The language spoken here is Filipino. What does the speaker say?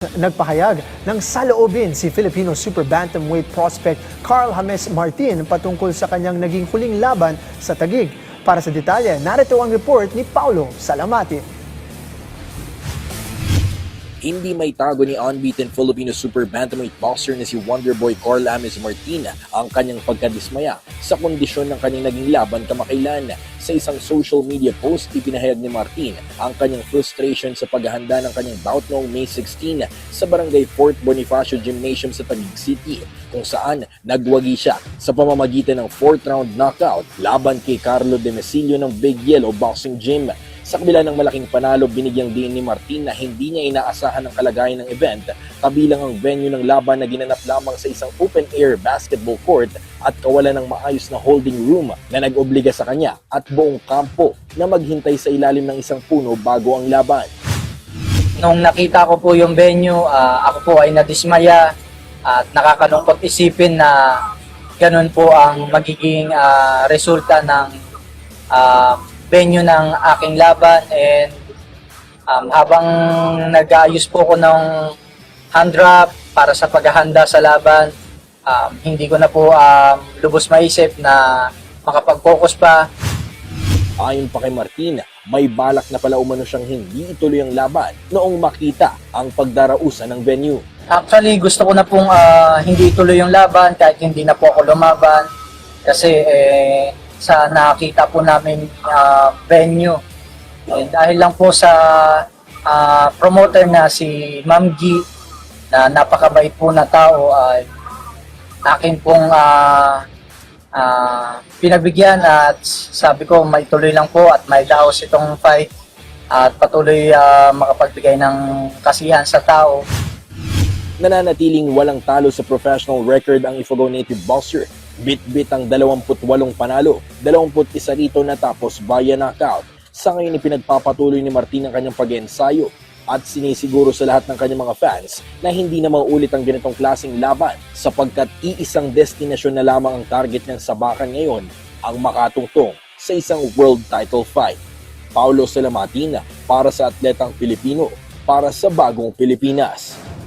Nagpahayag ng saloobin si Filipino super bantamweight prospect Carl James Martin patungkol sa kanyang naging huling laban sa Taguig. Para sa detalye, narito ang report ni Paulo Salamati. Hindi may tago ni unbeaten Filipino super bantamweight boxer na si Wonderboy Carl James Martin ang kanyang pagkadismaya sa kondisyon ng kanyang naging laban kamakailan. Sa isang social media post, ipinahayag ni Martin ang kanyang frustration sa paghahanda ng kanyang bout noong May 16 sa Barangay Fort Bonifacio Gymnasium sa Taguig City, kung saan nagwagi siya sa pamamagitan ng 4th round knockout laban kay Carlo Demesilio ng Big Yellow Boxing Gym. Sa kabila ng malaking panalo, binigyang din ni Martin na hindi niya inaasahan ang kalagayan ng event, kabilang ang venue ng laban na ginanap lamang sa isang open-air basketball court at kawalan ng maayos na holding room na nag-obliga sa kanya at buong kampo na maghintay sa ilalim ng isang puno bago ang laban. Nung nakita ko po yung venue, ako po ay nadismaya at nakakalungkot isipin na ganun po ang magiging resulta ng venue ng aking laban. And habang nag-aayos po ko ng hand wrap para sa paghahanda sa laban, hindi ko na po lubos maisip na makapag-focus pa. Ayon pa kay Martin, may balak na pala umano siyang hindi ituloy ang laban noong makita ang pagdarausan ng venue. Actually, gusto ko na pong hindi ituloy yung laban kahit hindi na po ako lumaban kasi sa nakita po namin venue. Dahil lang po sa promoter na si Ma'am G na napakabait po na tao, ay akin pong pinagbigyan at sabi ko maituloy lang po at may daos itong fight at patuloy makapagbigay ng kasiyahan sa tao. Nananatiling walang talo sa professional record ang Ifugao native boxer. Bit-bit ang 28 panalo, 21 rito natapos via knockout. Sa ngayon ipinagpapatuloy ni Martin ang kanyang pag-ensayo at sinisiguro sa lahat ng kanyang mga fans na hindi na mauulit ang ganitong klaseng laban sapagkat iisang destinasyon na lamang ang target niyang sabakan ngayon, ang makatungtong sa isang world title fight. Paulo Salamatin para sa Atletang Pilipino, para sa Bagong Pilipinas.